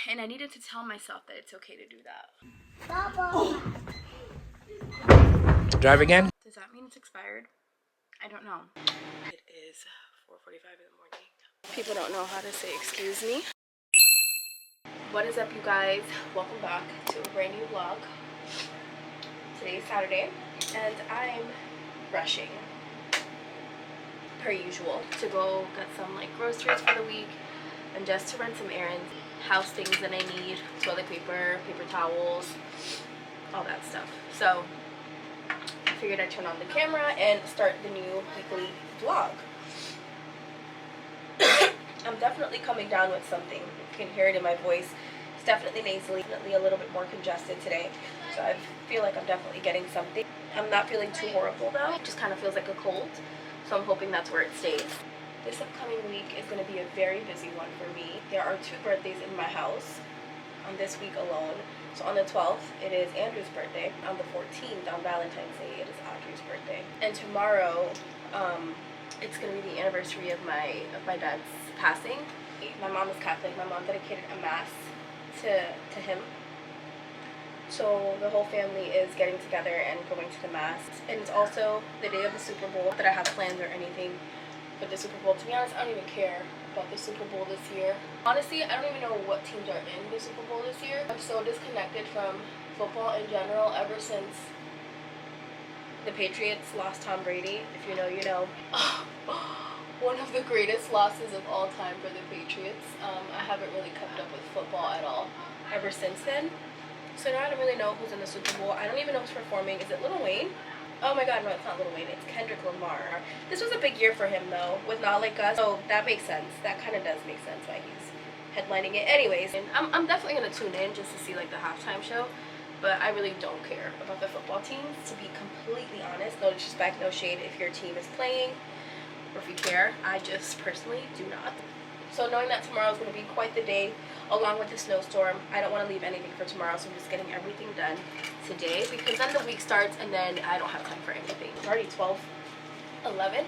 and I needed to tell myself that it's okay to do that. Drive again? Does that mean it's expired? I don't know. It is 4:45 in the morning. People don't know how to say excuse me. What is up, you guys? Welcome back to a brand new vlog. Today is Saturday and I'm rushing per usual to go get some like groceries for the week and just to run some errands, house things that I need, toilet paper, paper towels, all that stuff. So I figured I'd turn on the camera and start the new weekly vlog. I'm definitely coming down with something. You can hear it in my voice. It's definitely nasally, definitely a little bit more congested today. So I feel like I'm definitely getting something. I'm not feeling too horrible though. It just kind of feels like a cold. So I'm hoping that's where it stays. This upcoming week is going to be a very busy one for me. There are 2 birthdays in my house on this week alone. So on the 12th, it is Andrew's birthday. On the 14th, on Valentine's Day, it is Audrey's birthday. And tomorrow, it's going to be the anniversary of my dad's passing. My mom is Catholic. My mom dedicated a mass to him. So the whole family is getting together and going to the mass. And it's also the day of the Super Bowl. Not that I have plans or anything for the Super Bowl. To be honest, I don't even care about the Super Bowl this year. Honestly, I don't even know what teams are in the Super Bowl this year. I'm so disconnected from football in general ever since the Patriots lost Tom Brady. If you know, you know. One of the greatest losses of all time for the Patriots. I haven't really kept up with football at all ever since then. So now I don't really know who's in the Super Bowl. I don't even know who's performing. Is it Lil Wayne? Oh my god, no, it's not Lil Wayne. It's Kendrick Lamar. This was a big year for him though, with Not Like Us. So that makes sense. That kind of does make sense why he's headlining it. Anyways, and I'm definitely going to tune in just to see like the halftime show. But I really don't care about the football teams, to be completely honest. No disrespect, no shade if your team is playing or if you care. I just personally do not. So knowing that tomorrow is going to be quite the day, along with the snowstorm, I don't want to leave anything for tomorrow, so I'm just getting everything done today, because then the week starts and then I don't have time for anything. It's already 12:11,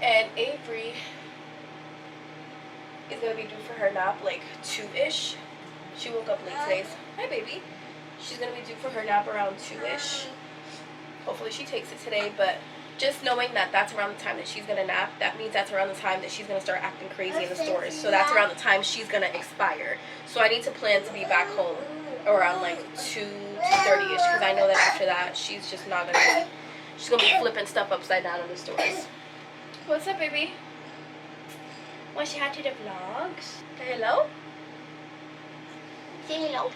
and Avery is going to be due for her nap like 2-ish. She woke up late today. Hi, baby. She's going to be due for her nap around 2-ish. Hopefully she takes it today, but just knowing that that's around the time that she's going to nap, that means that's around the time that she's going to start acting crazy in the stores. So that's around the time she's going to expire. So I need to plan to be back home around like 2 to 30-ish, because I know that after that, she's just not going to be, she's going to be flipping stuff upside down in the stores. What's up, baby? Want to say hi to the vlogs? Say hello? Say hello.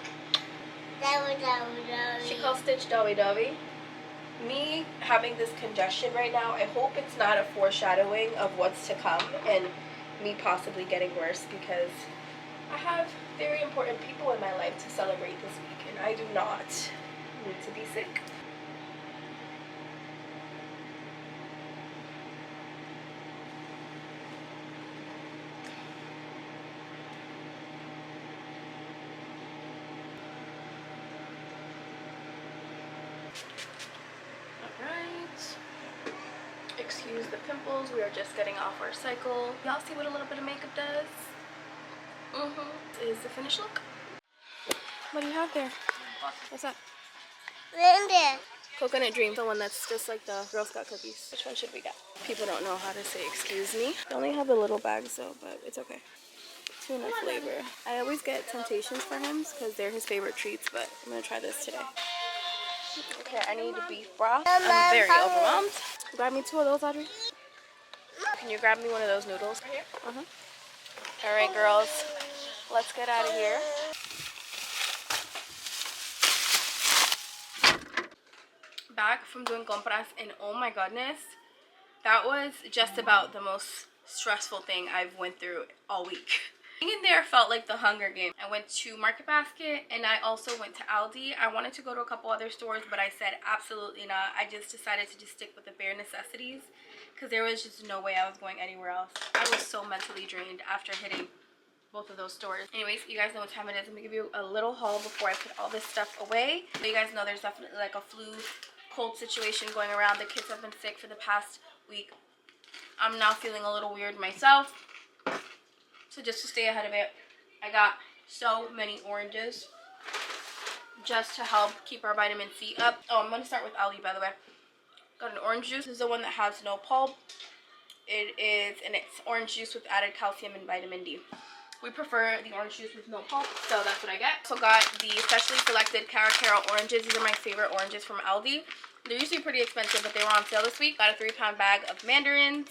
She calls Stitch Dobby Dobby. Me having this congestion right now, I hope it's not a foreshadowing of what's to come and me possibly getting worse, because I have very important people in my life to celebrate this week and I do not need to be sick. Excuse the pimples, we are just getting off our cycle. Y'all see what a little bit of makeup does? Is the finished look. What do you have there? What's that? Coconut Dream, the one that's just like the Girl Scout cookies. Which one should we get? People don't know how to say excuse me. I only have the little bags though, but it's okay. Tuna flavor. I always get Temptations for him because they're his favorite treats, but I'm gonna try this today. Okay, I need beef broth. I'm very overwhelmed. Grab me 2 of those, Audrey. Can you grab me one of those noodles right here? Alright, girls. Let's get out of here. Back from doing compras, and oh my goodness, that was just about the most stressful thing I've went through all week. Being in there felt like the Hunger Games. I went to Market Basket and I also went to Aldi. I wanted to go to a couple other stores, but I said absolutely not. I just decided to just stick with the bare necessities because there was just no way I was going anywhere else. I was so mentally drained after hitting both of those stores. Anyways, you guys know what time it is. I'm gonna give you a little haul before I put all this stuff away. So you guys know there's definitely like a flu cold situation going around. The kids have been sick for the past week. I'm now feeling a little weird myself. So just to stay ahead of it, I got so many oranges just to help keep our vitamin C up. Oh, I'm going to start with Aldi, by the way. Got an orange juice. This is the one that has no pulp. It's orange juice with added calcium and vitamin D. We prefer the orange juice with no pulp, so that's what I get. Also got the specially selected Caro oranges. These are my favorite oranges from Aldi. They're usually pretty expensive, but they were on sale this week. Got a 3-pound bag of mandarins,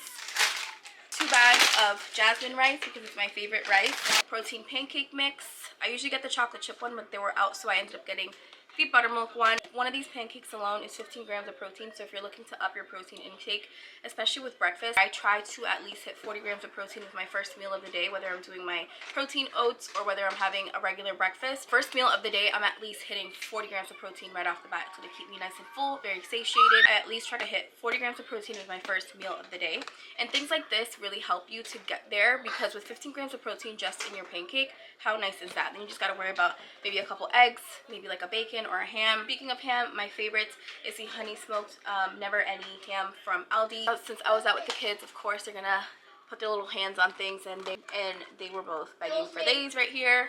2 bags of jasmine rice because it's my favorite rice, protein pancake mix. I usually get the chocolate chip one, but they were out, so I ended up getting the buttermilk one. One of these pancakes alone is 15 grams of protein, so if you're looking to up your protein intake, especially with breakfast, I try to at least hit 40 grams of protein with my first meal of the day, whether I'm doing my protein oats or whether I'm having a regular breakfast. First meal of the day, I'm at least hitting 40 grams of protein right off the bat, so to keep me nice and full, very satiated. I at least try to hit 40 grams of protein with my first meal of the day, and things like this really help you to get there, because with 15 grams of protein just in your pancake, how nice is that? Then you just got to worry about maybe a couple eggs, maybe like a bacon or a ham. Speaking of ham, my favorite is the honey smoked never any ham from Aldi. Since I was out with the kids, of course they're gonna put their little hands on things, and they were both begging for these right here.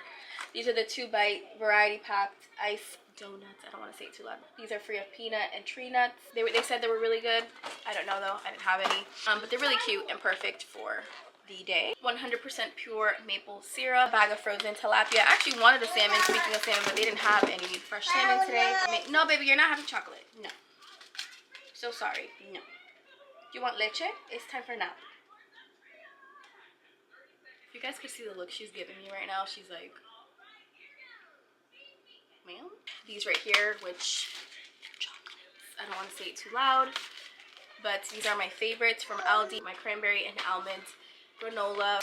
These are the 2-bite variety packed ice donuts. I don't want to say it too loud. These are free of peanut and tree nuts. They said they were really good. I don't know though, I didn't have any, but they're really cute and perfect for the day. 100% pure maple syrup, a bag of frozen tilapia. I actually wanted a salmon, speaking of salmon, but they didn't have any fresh salmon today. No, baby, you're not having chocolate. No. So sorry. No. Do you want leche? It's time for nap. If you guys could see the look she's giving me right now, she's like, ma'am? These right here, which chocolates. I don't want to say it too loud, but these are my favorites from Aldi. My cranberry and almond granola,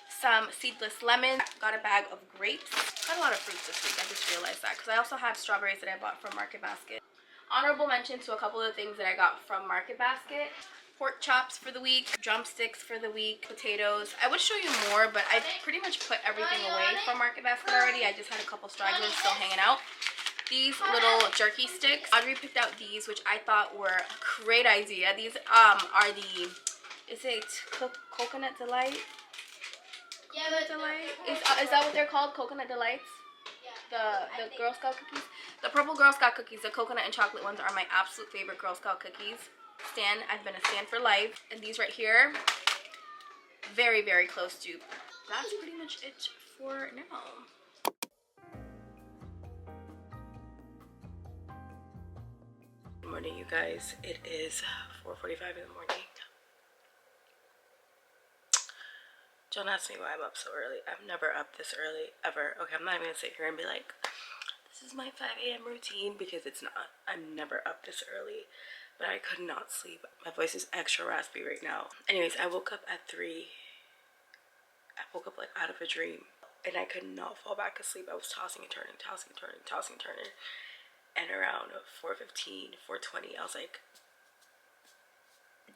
some seedless lemons, got a bag of grapes. Got a lot of fruits this week, I just realized that, because I also have strawberries that I bought from Market Basket. Honorable mention to a couple of things that I got from Market Basket. Pork chops for the week, drumsticks for the week, potatoes. I would show you more, but I pretty much put everything away from Market Basket already. I just had a couple stragglers still hanging out. These little jerky sticks, Audrey picked out these, which I thought were a great idea. These are the, is it Coconut Delight? Yeah, Delight. Is that what they're called? Coconut Delights? Yeah. The Girl Scout cookies? The purple Girl Scout cookies, the coconut and chocolate ones, are my absolute favorite Girl Scout cookies. Stan, I've been a Stan for life. And these right here, very, very close to. That's pretty much it for now. Good morning, you guys. It is 4:45 in the morning. John asked me why I'm up so early. I'm never up this early, ever. Okay, I'm not even gonna sit here and be like, this is my 5 a.m. routine, because it's not. I'm never up this early, but I could not sleep. My voice is extra raspy right now. Anyways, I woke up at 3. I woke up like out of a dream, and I could not fall back asleep. I was tossing and turning, tossing and turning, tossing and turning. And around 4:15, 4:20, I was like,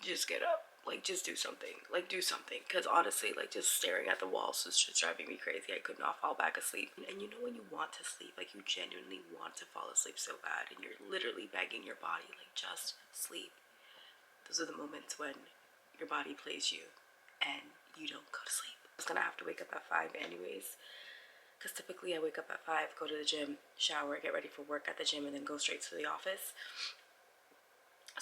just get up. Like, just do something. Like, do something. Because honestly, like, just staring at the walls was just driving me crazy. I could not fall back asleep. And you know when you want to sleep, like, you genuinely want to fall asleep so bad, and you're literally begging your body, like, just sleep. Those are the moments when your body plays you and you don't go to sleep. I was gonna have to wake up at 5 anyways, because typically I wake up at 5, go to the gym, shower, get ready for work at the gym, and then go straight to the office.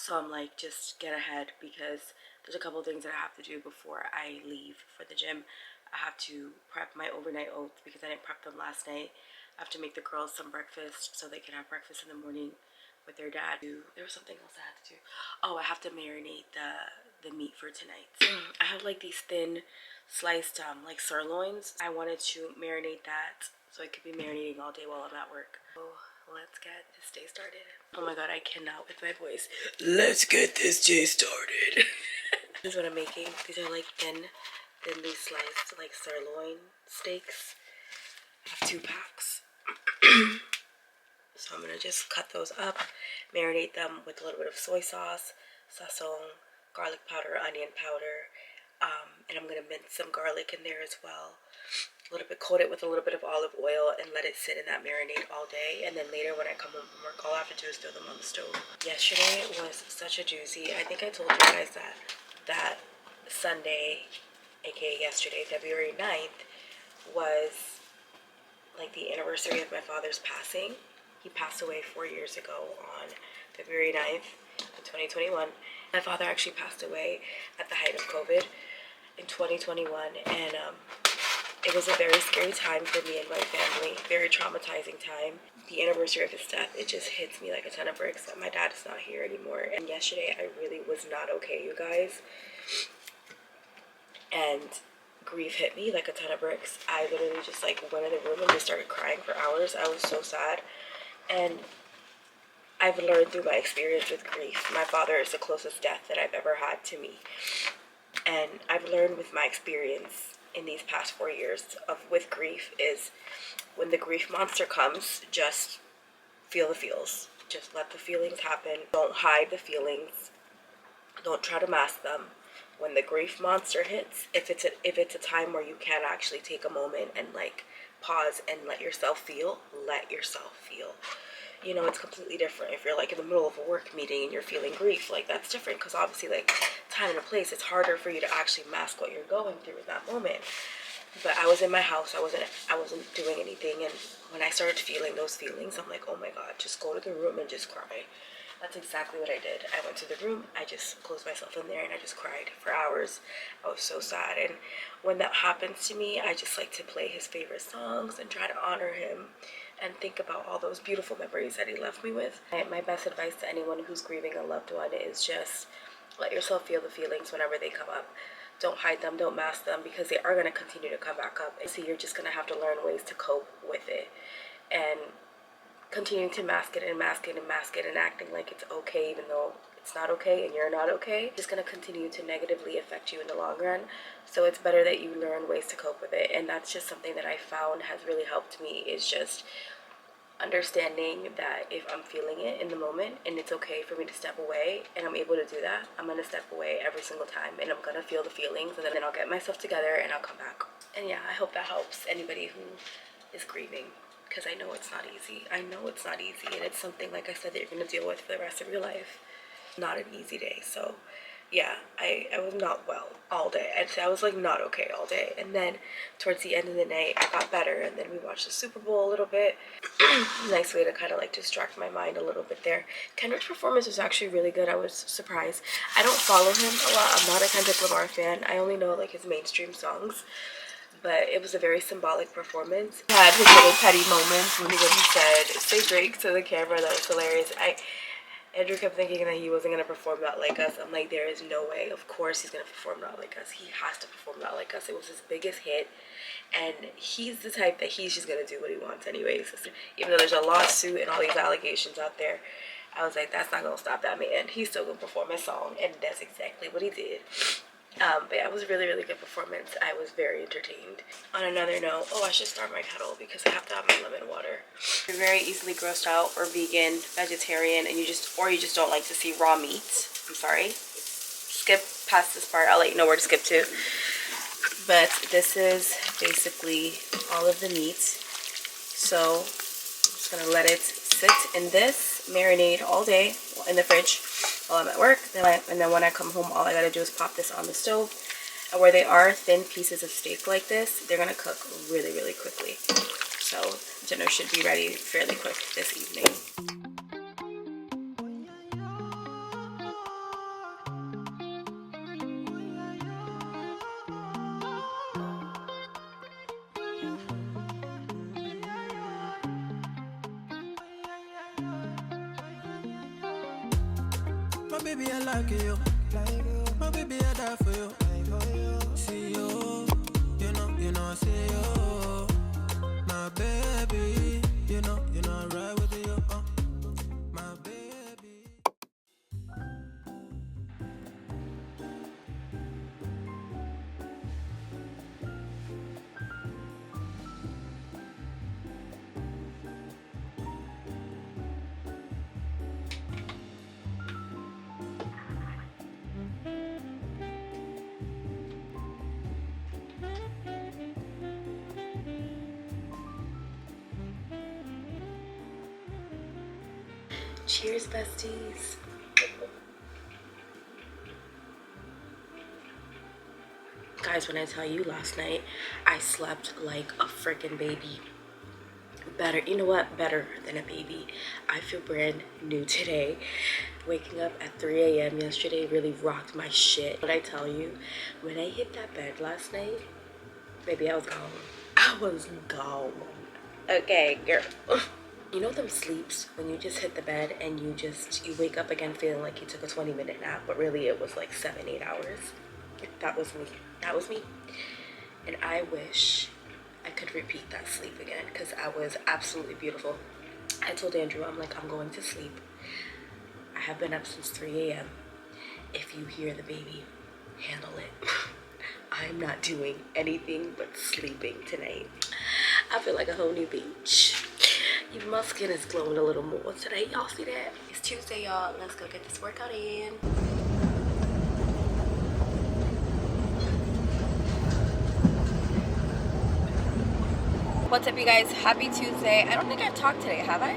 So I'm like, just get ahead, because there's a couple of things that I have to do before I leave for the gym. I have to prep my overnight oats, because I didn't prep them last night. I have to make the girls some breakfast so they can have breakfast in the morning with their dad. There was something else I had to do. Oh, I have to marinate the meat for tonight. I have like these thin sliced like sirloins. I wanted to marinate that so I could be marinating all day while I'm at work. So let's get this day started. Oh my god, I cannot with my voice. Let's get this day started. This is what I'm making. These are like thinly sliced like sirloin steaks. I have 2 packs. So I'm gonna just cut those up, marinate them with a little bit of soy sauce, sazon, garlic powder, onion powder, and I'm gonna mince some garlic in there as well. A little bit, coat it with a little bit of olive oil, and let it sit in that marinade all day. And then later when I come home from work, all I have to do is throw them on the stove. Yesterday was such a doozy. I think I told you guys that Sunday, aka yesterday, February 9th, was like the anniversary of my father's passing. He passed away 4 years ago on February 9th in 2021. My father actually passed away at the height of COVID in 2021, and it was a very scary time for me and my family, very traumatizing time. The anniversary of his death, it just hits me like a ton of bricks that my dad is not here anymore. And yesterday I really was not okay, you guys. And grief hit me like a ton of bricks. I literally just like went in the room and just started crying for hours. I was so sad. And I've learned through my experience with grief. My father is the closest death that I've ever had to me. And I've learned with my experience in these past 4 years with grief is when the grief monster comes, just feel the feels. Just let the feelings happen. Don't hide the feelings. Don't try to mask them. When the grief monster hits, if it's a time where you can actually take a moment and like pause and let yourself feel, let yourself feel. You know, it's completely different if you're like in the middle of a work meeting and you're feeling grief. Like, that's different because obviously, like, time and a place, it's harder for you to actually mask what you're going through in that moment. But I was in my house, I wasn't doing anything, and when I started feeling those feelings, I'm like, oh my god, just go to the room and just cry. That's exactly what I did. I went to the room, I just closed myself in there, and I just cried for hours. I was so sad. And when that happens to me, I just like to play his favorite songs and try to honor him and think about all those beautiful memories that he left me with. My best advice to anyone who's grieving a loved one is just let yourself feel the feelings whenever they come up. Don't hide them, don't mask them, because they are going to continue to come back up. So you're just going to have to learn ways to cope with it. And continuing to mask it and mask it and mask it and acting like it's okay even though it's not okay and you're not okay, it's going to continue to negatively affect you in the long run. So it's better that you learn ways to cope with it. And that's just something that I found has really helped me, is just understanding that if I'm feeling it in the moment and it's okay for me to step away and I'm able to do that, I'm going to step away every single time and I'm going to feel the feelings, and then I'll get myself together and I'll come back. And yeah, I hope that helps anybody who is grieving, because I know it's not easy. I know it's not easy, and it's something, like I said, that you're going to deal with for the rest of your life. Not an easy day. So yeah, I was not well all day. I'd say I was like not okay all day. And then towards the end of the night, I got better, and then we watched the Super Bowl a little bit. Nice way to kind of like distract my mind a little bit there. Kendrick's performance was actually really good. I was surprised. I don't follow him a lot. I'm not a Kendrick Lamar fan. I only know like his mainstream songs. But it was a very symbolic performance. He had his little petty moments when he said "Say Drake" to the camera. That was hilarious. Andrew kept thinking that he wasn't going to perform Not Like Us. I'm like, there is no way. Of course he's going to perform Not Like Us. He has to perform Not Like Us. It was his biggest hit. And he's the type that he's just going to do what he wants anyways. Even though there's a lawsuit and all these allegations out there, I was like, that's not going to stop that man. He's still going to perform his song. And that's exactly what he did. But yeah, it was a really, really good performance. I was very entertained. On another note, I should start my kettle because I have to have my lemon water. You're very easily grossed out or vegan, vegetarian, and you just don't like to see raw meat. I'm sorry. Skip past this part. I'll let you know where to skip to. But this is basically all of the meat. So I'm just gonna let it sit in this, marinate all day in the fridge while I'm at work. And then when I come home, all I gotta do is pop this on the stove. And where they are thin pieces of steak like this, they're gonna cook really, really quickly. So dinner should be ready fairly quick this evening. My baby, I like you. My baby, I die for you. See you, you know, I see you. My baby, you know, I ride with you. My baby. Cheers, besties. Guys, when I tell you last night, I slept like a freaking baby. better. You know what? Better than a baby. I feel brand new today. Waking up at 3 a.m. yesterday really rocked my shit. What I tell you, when I hit that bed last night, baby, I was gone. I was gone. Okay, girl. You know them sleeps when you just hit the bed and you wake up again feeling like you took a 20-minute nap, but really it was like 7-8 hours. That was me. That was me. And I wish I could repeat that sleep again because I was absolutely beautiful. I told Andrew, I'm like, I'm going to sleep. I have been up since 3 a.m. If you hear the baby, handle it. I'm not doing anything but sleeping tonight. I feel like a whole new bitch. Even my skin is glowing a little more today. Y'all see that? It's Tuesday, y'all. Let's go get this workout in. What's up, you guys? Happy Tuesday. I don't think I've talked today, have I?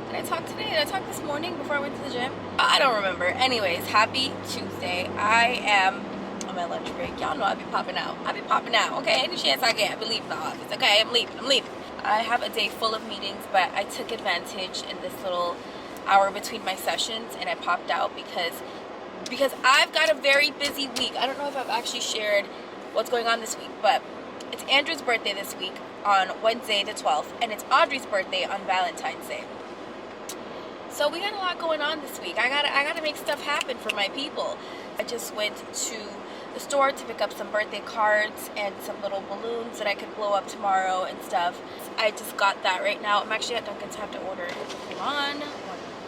Did I talk today? Did I talk this morning before I went to the gym? I don't remember. Anyways, happy Tuesday. I am on my lunch break. Y'all know I be popping out. I be popping out, okay? Any chance I get, I be leaving the office, okay? I'm leaving. I have a day full of meetings, but I took advantage in this little hour between my sessions and I popped out because I've got a very busy week. I don't know if I've actually shared what's going on this week, but it's Andrew's birthday this week on Wednesday the 12th, and it's Audrey's birthday on Valentine's Day. So we got a lot going on this week. I gotta make stuff happen for my people. I just went to the store to pick up some birthday cards and some little balloons that I could blow up tomorrow and stuff. I just got that right now. I'm actually at Dunkin's. I have to order it. Hold on.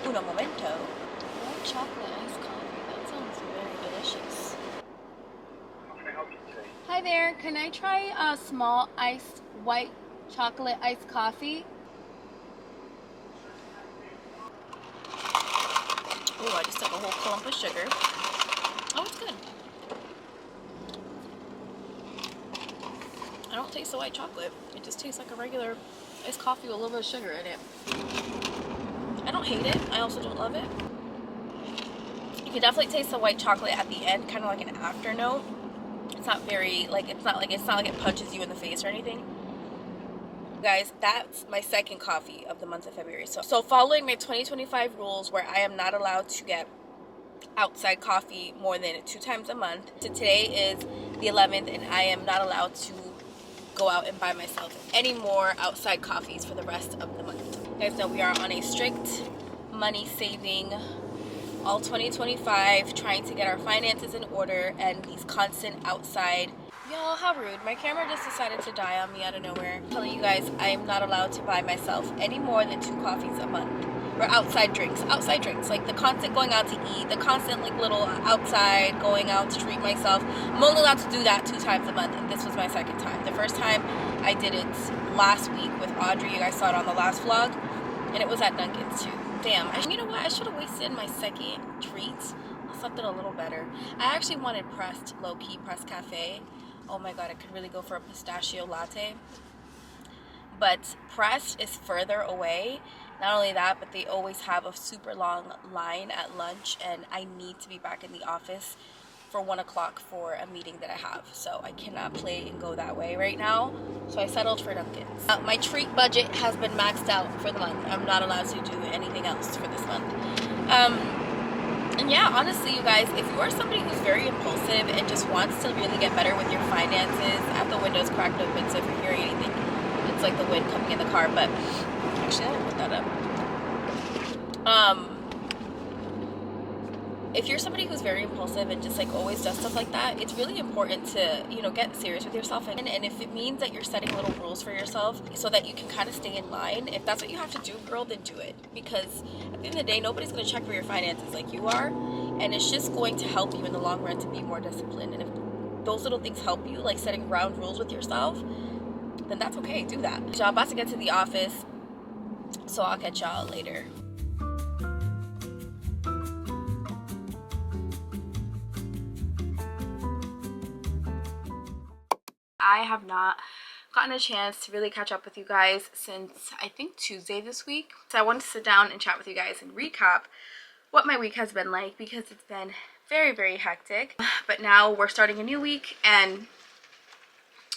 Uno momento. White chocolate iced coffee. That sounds very delicious. How can I help you today? Hi there. Can I try a small iced white chocolate iced coffee? Oh, I just took a whole clump of sugar. Oh, it's good. I don't taste the white chocolate. It just tastes like a regular iced coffee with a little bit of sugar in it. I don't hate it. I also don't love it. You can definitely taste the white chocolate at the end, kind of like an afternote. It's not very, like, it's not like it punches you in the face or anything. Guys, that's my second coffee of the month of February. So following my 2025 rules where I am not allowed to get outside coffee more than 2 times a month. So today is the 11th and I am not allowed to go out and buy myself any more outside coffees for the rest of the month. You guys know we are on a strict money saving all 2025, trying to get our finances in order, and these constant outside. Y'all, how rude. My camera just decided to die on me out of nowhere. I'm telling you guys, I am not allowed to buy myself any more than 2 coffees a month. Or outside drinks, like the constant going out to eat, the constant like little outside going out to treat myself. I'm only allowed to do that 2 times a month, and this was my second time. The first time I did it last week with Audrey. You guys saw it on the last vlog, and it was at Dunkin's too. Damn, you know what? I should have wasted my second treat on something a little better. I actually wanted pressed, low-key pressed cafe. Oh my god, I could really go for a pistachio latte. But pressed is further away. Not only that, but they always have a super long line at lunch, and I need to be back in the office for 1 o'clock for a meeting that I have. So I cannot play and go that way right now. So I settled for Dunkin's. My treat budget has been maxed out for the month. I'm not allowed to do anything else for this month. And yeah, honestly, you guys, if you are somebody who's very impulsive and just wants to really get better with your finances, I have the windows cracked open, so if you're hearing anything, it's like the wind coming in the car. But actually, I didn't put that up. If you're somebody who's very impulsive and just like always does stuff like that, it's really important to, you know, get serious with yourself. And if it means that you're setting little rules for yourself so that you can kind of stay in line, if that's what you have to do, girl, then do it. Because at the end of the day, nobody's going to check for your finances like you are. And it's just going to help you in the long run to be more disciplined. And if those little things help you, like setting ground rules with yourself, then that's okay. Do that. So I'm about to get to the office, so I'll catch y'all later. I have not gotten a chance to really catch up with you guys since I think Tuesday this week. So I wanted to sit down and chat with you guys and recap what my week has been like, because it's been very, very hectic. But now we're starting a new week and,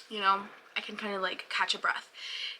you know, I can kind of like catch a breath.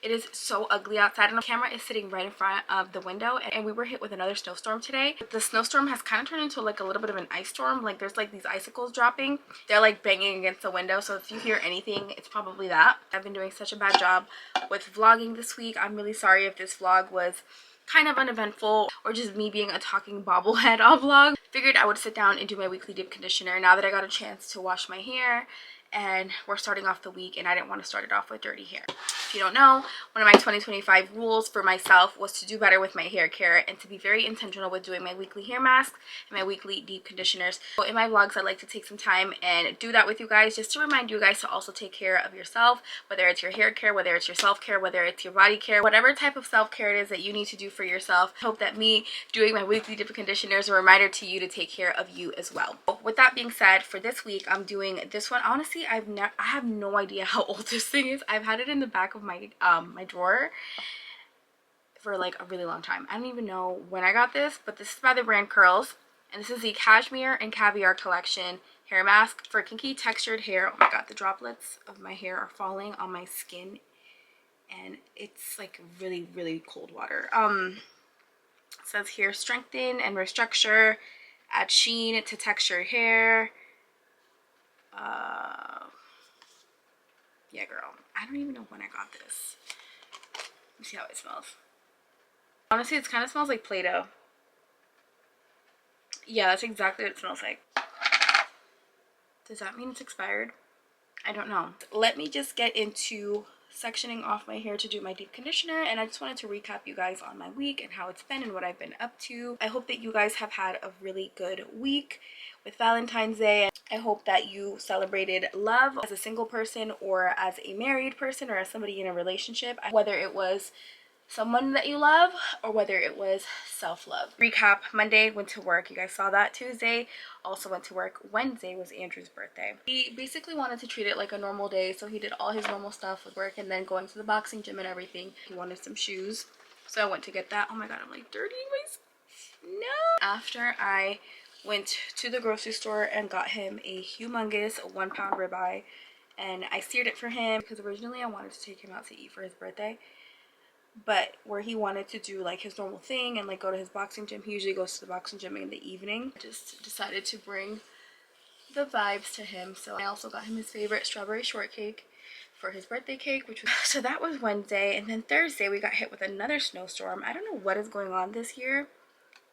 It is so ugly outside, and the camera is sitting right in front of the window, and we were hit with another snowstorm today. The snowstorm has kind of turned into like a little bit of an ice storm. Like there's like these icicles dropping. They're like banging against the window, so if you hear anything, it's probably that. I've been doing such a bad job with vlogging this week. I'm really sorry if this vlog was kind of uneventful or just me being a talking bobblehead all vlog. Figured I would sit down and do my weekly deep conditioner now that I got a chance to wash my hair, and we're starting off the week and I didn't want to start it off with dirty hair. If you don't know, one of my 2025 rules for myself was to do better with my hair care and to be very intentional with doing my weekly hair masks and my weekly deep conditioners. So in my vlogs, I like to take some time and do that with you guys, just to remind you guys to also take care of yourself, whether it's your hair care, whether it's your self-care, whether it's your body care, whatever type of self-care it is that you need to do for yourself. I hope that me doing my weekly deep conditioners is a reminder to you to take care of you as well. With that being said, for this week, I'm doing this one. Honestly, I have no idea how old this thing is. I've had it in the back of my my drawer for like a really long time. I don't even know when I got this, but this is by the brand Curls, and this is the Cashmere and Caviar Collection hair mask for kinky textured hair. Oh my god, the droplets of my hair are falling on my skin, and it's like really, really cold water. It says here, strengthen and restructure, add sheen to textured hair. Yeah, girl, I don't even know when I got this. Let me see how it smells. Honestly, it kind of smells like Play-Doh. Yeah, that's exactly what it smells like. Does that mean it's expired? I don't know. Let me just get into sectioning off my hair to do my deep conditioner, and I just wanted to recap you guys on my week and how it's been and what I've been up to. I hope that you guys have had a really good week with Valentine's Day. I hope that you celebrated love as a single person or as a married person or as somebody in a relationship, whether it was someone that you love or whether it was self-love. Recap: Monday, went to work. You guys saw that. Tuesday, also went to work. Wednesday was Andrew's birthday. He basically wanted to treat it like a normal day, so he did all his normal stuff with work and then going to the boxing gym and everything. He wanted some shoes, so I went to get that. Oh my god, I'm like dirty. No. After I went to the grocery store and got him a humongous 1 pound ribeye, and I seared it for him because originally I wanted to take him out to eat for his birthday, but where he wanted to do like his normal thing and like go to his boxing gym, he usually goes to the boxing gym in the evening. I just decided to bring the vibes to him. So I also got him his favorite strawberry shortcake for his birthday cake, which was so that was Wednesday. And then Thursday we got hit with another snowstorm. I don't know what is going on this year,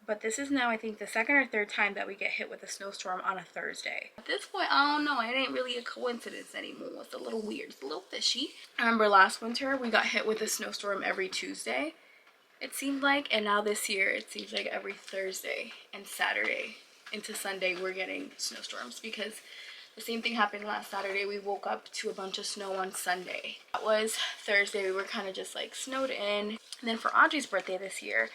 but this is now I think the second or third time that we get hit with a snowstorm on a Thursday. At this point, I don't know, it ain't really a coincidence anymore. It's a little weird, it's a little fishy. I remember last winter we got hit with a snowstorm every Tuesday, it seemed like, and now this year it seems like every Thursday and Saturday into Sunday we're getting snowstorms, because the same thing happened last Saturday. We woke up to a bunch of snow on Sunday. That was Thursday. We were kind of just like snowed in. And then for Audrey's birthday this year,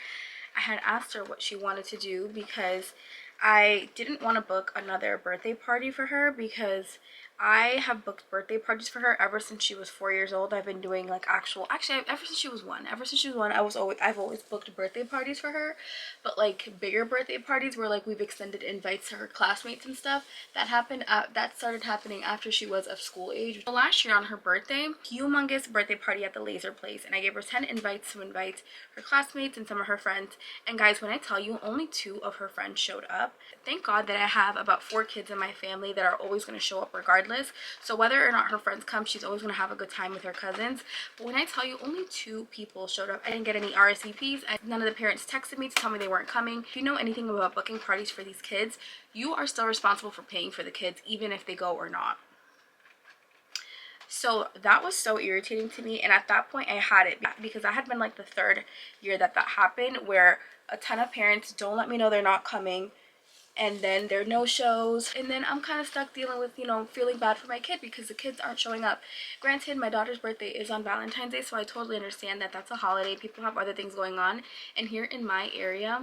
I had asked her what she wanted to do because I didn't want to book another birthday party for her, because I have booked birthday parties for her ever since she was 4 years old. I've been doing like actually ever since she was one. I've always booked birthday parties for her, but like bigger birthday parties where like we've extended invites to her classmates and stuff. That started happening after she was of school age. So last year on her birthday, humongous birthday party at the Laser Place, and I gave her 10 invites to invite her classmates and some of her friends. And guys, when I tell you, only 2 of her friends showed up. Thank God that I have about 4 kids in my family that are always going to show up regardless. So whether or not her friends come, she's always going to have a good time with her cousins. But when I tell you only 2 people showed up, I didn't get any RSVPs. None of the parents texted me to tell me they weren't coming. If you know anything about booking parties for these kids, you are still responsible for paying for the kids, even if they go or not. So that was so irritating to me, and at that point I had it, because I had been like the 3rd year that happened, where a ton of parents don't let me know they're not coming, and then there are no shows, and then I'm kind of stuck dealing with, you know, feeling bad for my kid because the kids aren't showing up. Granted, my daughter's birthday is on Valentine's Day, so I totally understand that that's a holiday. People have other things going on, and here in my area,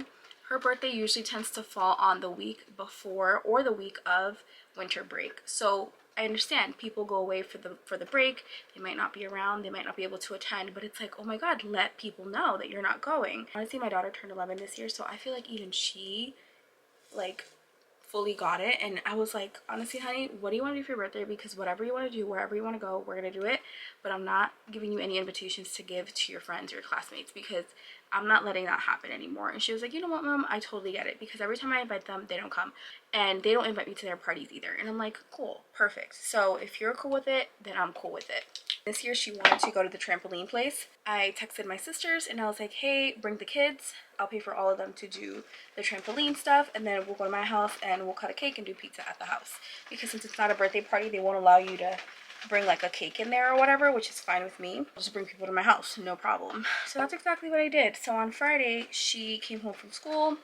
her birthday usually tends to fall on the week before or the week of winter break. So I understand people go away for the break, they might not be around, they might not be able to attend, but it's like, oh my god, let people know that you're not going. Honestly, my daughter turned 11 this year, so I feel like even she like fully got it. And I was like, honestly, honey, what do you want to do for your birthday? Because whatever you want to do, wherever you want to go, we're going to do it. But I'm not giving you any invitations to give to your friends or your classmates because I'm not letting that happen anymore. And she was like, you know what, Mom, I totally get it, because every time I invite them, they don't come, and they don't invite me to their parties either. And I'm like, cool, perfect. So if you're cool with it, then I'm cool with it. This year she wanted to go to the trampoline place. I texted my sisters and I was like, hey, bring the kids. I'll pay for all of them to do the trampoline stuff, and then we'll go to my house and we'll cut a cake and do pizza at the house. Because since it's not a birthday party, they won't allow you to bring like a cake in there or whatever, which is fine with me. I'll just bring people to my house, no problem. So that's exactly what I did. So on Friday, she came home from school,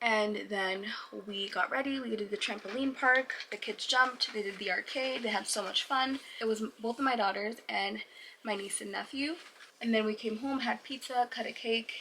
and then we got ready. We did the trampoline park, the kids jumped, they did the arcade, they had so much fun. It was both of my daughters and my niece and nephew. And then we came home, had pizza, cut a cake,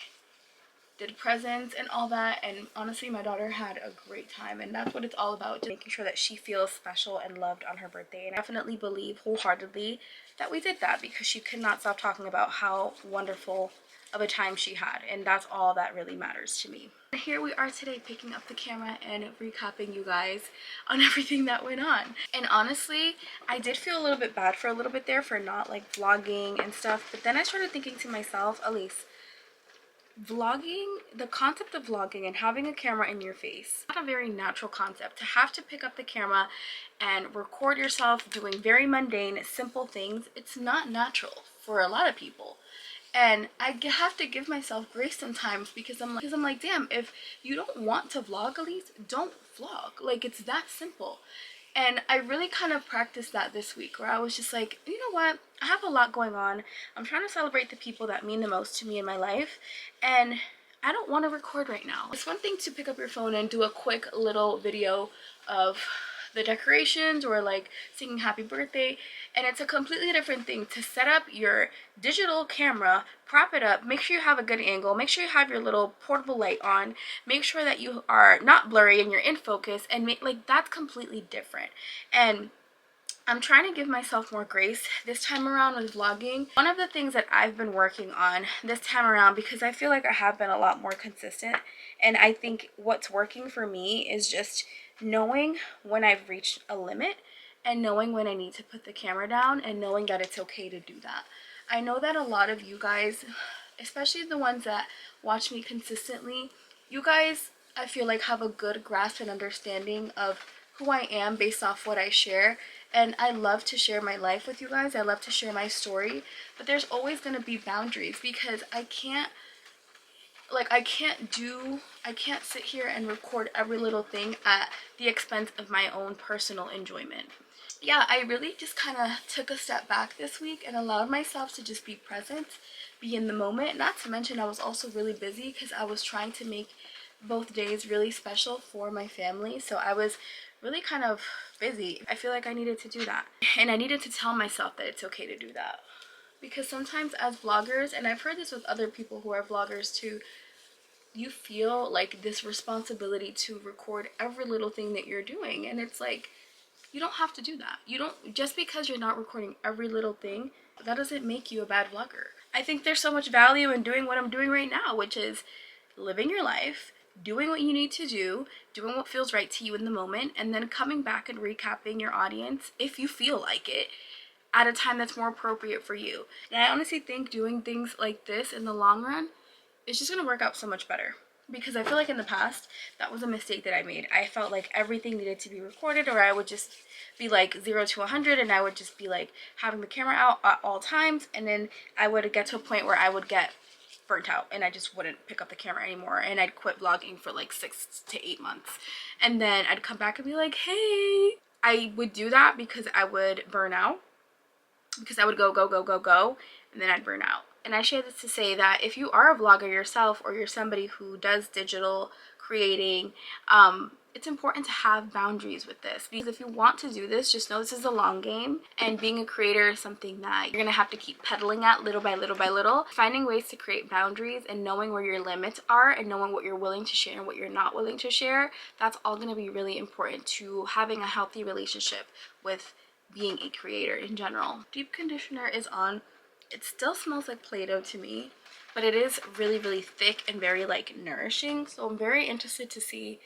did presents and all that. And honestly, my daughter had a great time, and that's what it's all about, just making sure that she feels special and loved on her birthday. And I definitely believe wholeheartedly that we did that, because she could not stop talking about how wonderful of a time she had, and that's all that really matters to me. Here we are today, picking up the camera and recapping you guys on everything that went on. And honestly, I did feel a little bit bad for a little bit there for not like vlogging and stuff, but then I started thinking to myself, Elise, vlogging, the concept of vlogging and having a camera in your face, not a very natural concept. To have to pick up the camera and record yourself doing very mundane, simple things, it's not natural for a lot of people. And I have to give myself grace sometimes, because I'm like, damn, if you don't want to vlog, Elise, don't vlog. Like, it's that simple. And I really kind of practiced that this week, where I was just like, you know what, I have a lot going on. I'm trying to celebrate the people that mean the most to me in my life, and I don't want to record right now. It's one thing to pick up your phone and do a quick little video of the decorations or like singing happy birthday, and it's a completely different thing to set up your digital camera, prop it up, make sure you have a good angle, make sure you have your little portable light on, make sure that you are not blurry and you're in focus, and like, that's completely different. And I'm trying to give myself more grace this time around with vlogging. One of the things that I've been working on this time around, because I feel like I have been a lot more consistent, and I think what's working for me is just knowing when I've reached a limit, and knowing when I need to put the camera down, and knowing that it's okay to do that. I know that a lot of you guys, especially the ones that watch me consistently, you guys, I feel like, have a good grasp and understanding of who I am based off what I share. And I love to share my life with you guys. I love to share my story, but there's always going to be boundaries, because I can't sit here and record every little thing at the expense of my own personal enjoyment. Yeah, I really just kind of took a step back this week and allowed myself to just be present, be in the moment. Not to mention, I was also really busy because I was trying to make both days really special for my family. So I was really kind of busy. I feel like I needed to do that. And I needed to tell myself that it's okay to do that. Because sometimes as vloggers, and I've heard this with other people who are vloggers too, you feel like this responsibility to record every little thing that you're doing. And it's like, you don't have to do that. You don't, just because you're not recording every little thing, that doesn't make you a bad vlogger. I think there's so much value in doing what I'm doing right now, which is living your life, doing what you need to do, doing what feels right to you in the moment, and then coming back and recapping your audience, if you feel like it, at a time that's more appropriate for you. And I honestly think doing things like this in the long run is just going to work out so much better. Because I feel like in the past, that was a mistake that I made. I felt like everything needed to be recorded, or I would just be like 0 to 100, and I would just be like having the camera out at all times, and then I would get to a point where I would get burnt out and I just wouldn't pick up the camera anymore, and I'd quit vlogging for like 6 to 8 months, and then I'd come back and be like, hey. I would do that because I would burn out, because I would go, and then I'd burn out. And I share this to say that if you are a vlogger yourself, or you're somebody who does digital creating, it's important to have boundaries with this, because if you want to do this, just know this is a long game, and being a creator is something that you're gonna have to keep pedaling at little by little by little. Finding ways to create boundaries and knowing where your limits are, and knowing what you're willing to share and what you're not willing to share, that's all gonna be really important to having a healthy relationship with being a creator in general. Deep conditioner is on. It still smells like Play-Doh to me. but it is really, really thick and very like nourishing. So I'm very interested to see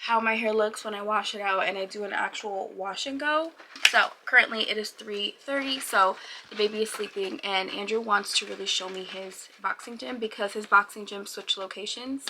how my hair looks when I wash it out and I do an actual wash and go. So currently it is 3:30, so the baby is sleeping, and Andrew wants to really show me his boxing gym because his boxing gym switched locations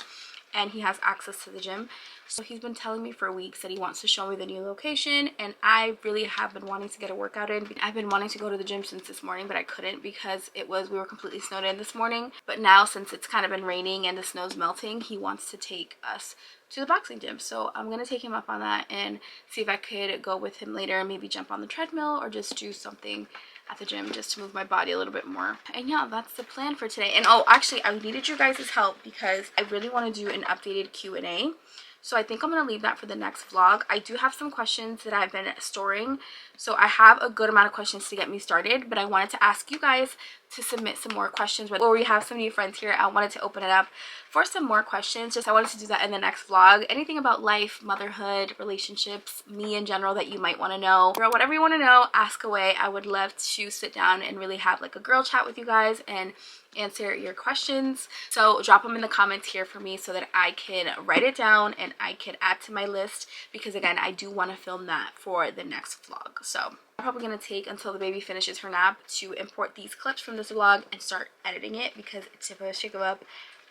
and he has access to the gym. So he's been telling me for weeks that he wants to show me the new location, and I really have been wanting to get a workout in. I've been wanting to go to the gym since this morning, but I couldn't because we were completely snowed in this morning. But now, since it's kind of been raining and the snow's melting, he wants to take us to the boxing gym. So I'm gonna take him up on that and see if I could go with him later and maybe jump on the treadmill or just do something at the gym just to move my body a little bit more. And yeah, that's the plan for today. And oh, actually, I needed your guys' help because I really want to do an updated Q&A. So I think I'm going to leave that for the next vlog. I do have some questions that I've been storing. So I have a good amount of questions to get me started, but I wanted to ask you guys to submit some more questions. Or we have some new friends here. I wanted to open it up for some more questions. I wanted to do that in the next vlog. Anything about life, motherhood, relationships, me in general that you might want to know. Or whatever you want to know, ask away. I would love to sit down and really have like a girl chat with you guys and answer your questions. So drop them in the comments here for me so that I can write it down and I can add to my list, because again, I do want to film that for the next vlog. So I'm probably going to take until the baby finishes her nap to import these clips from this vlog and start editing it, because it's supposed to go up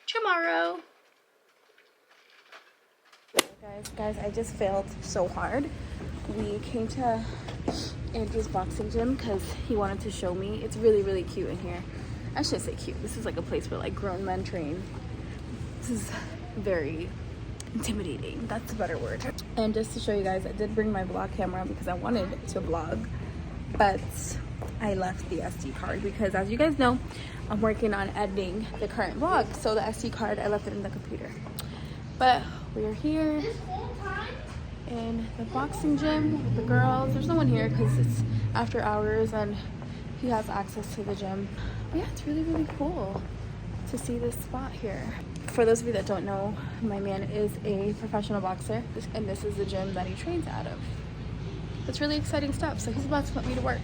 tomorrow. Guys, I just failed so hard. We came to Andrew's boxing gym because he wanted to show me. It's really, really cute in here. I shouldn't say cute. This is like a place where like grown men train. This is very intimidating. That's a better word. And just to show you guys, I did bring my vlog camera because I wanted to vlog, but I left the SD card because, as you guys know, I'm working on editing the current vlog. So the SD card, I left it in the computer. But we are here in the boxing gym with the girls. There's no one here because it's after hours and he has access to the gym. But yeah, it's really, really cool to see this spot here. For those of you that don't know, my man is a professional boxer, and this is the gym that he trains out of. It's really exciting stuff. So he's about to put me to work.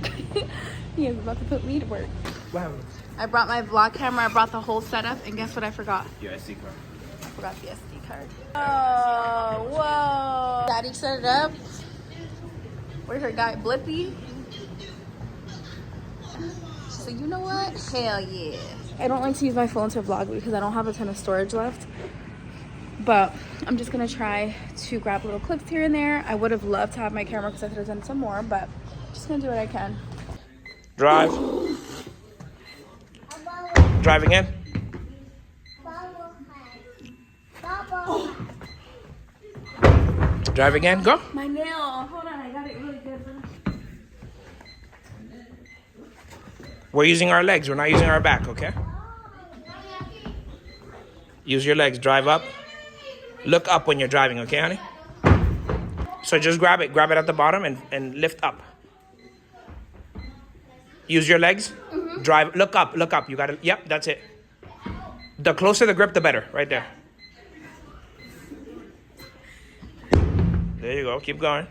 He is about to put me to work. Wow. I brought my vlog camera, I brought the whole setup, and guess what I forgot? Your SD card. I forgot the SD card. Oh, whoa. Daddy set it up. Where's her guy, Blippy? So you know what? Hell yeah. I don't like to use my phone to vlog because I don't have a ton of storage left. But I'm just going to try to grab little clips here and there. I would have loved to have my camera because I could have done some more, but I'm just going to do what I can. Drive. Drive again. Drive again. Go. My nail. Hold on. I got it really good. We're using our legs. We're not using our back, okay? Use your legs. Drive up. Look up when you're driving, okay, honey? So just grab it. Grab it at the bottom and lift up. Use your legs. Drive. Look up. Look up. You got to. Yep, that's it. The closer the grip, the better. Right there. There you go. Keep going.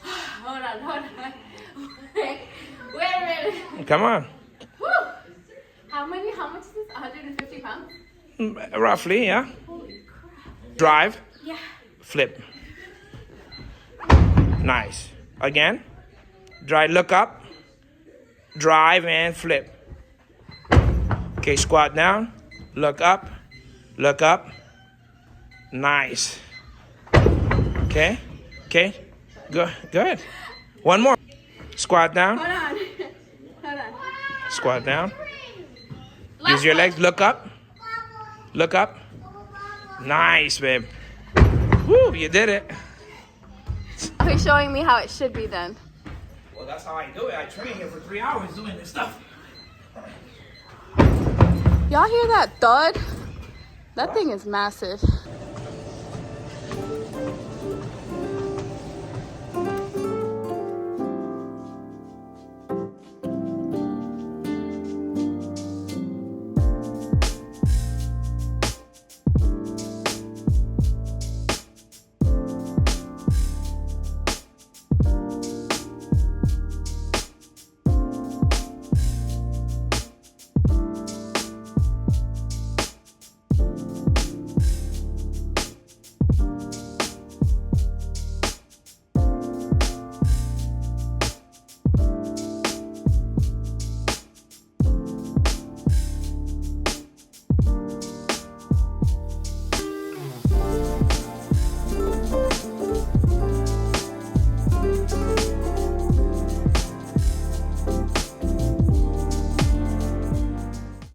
Hold on. Wait a minute. Come on. Whew. How much is this? 150 pounds? Roughly, yeah. Holy crap. Drive. Yeah. Flip. Nice. Again. Drive. Look up. Drive and flip. Okay, squat down. Look up. Look up. Nice. Okay. Okay. Good. One more. Squat down. Hold on. Squat down. Use your legs. Look up. Look up. Nice, babe. Woo, you did it. He's showing me how it should be done. Well, that's how I do it. I train here for 3 hours doing this stuff. Y'all hear that thud? That thing is massive.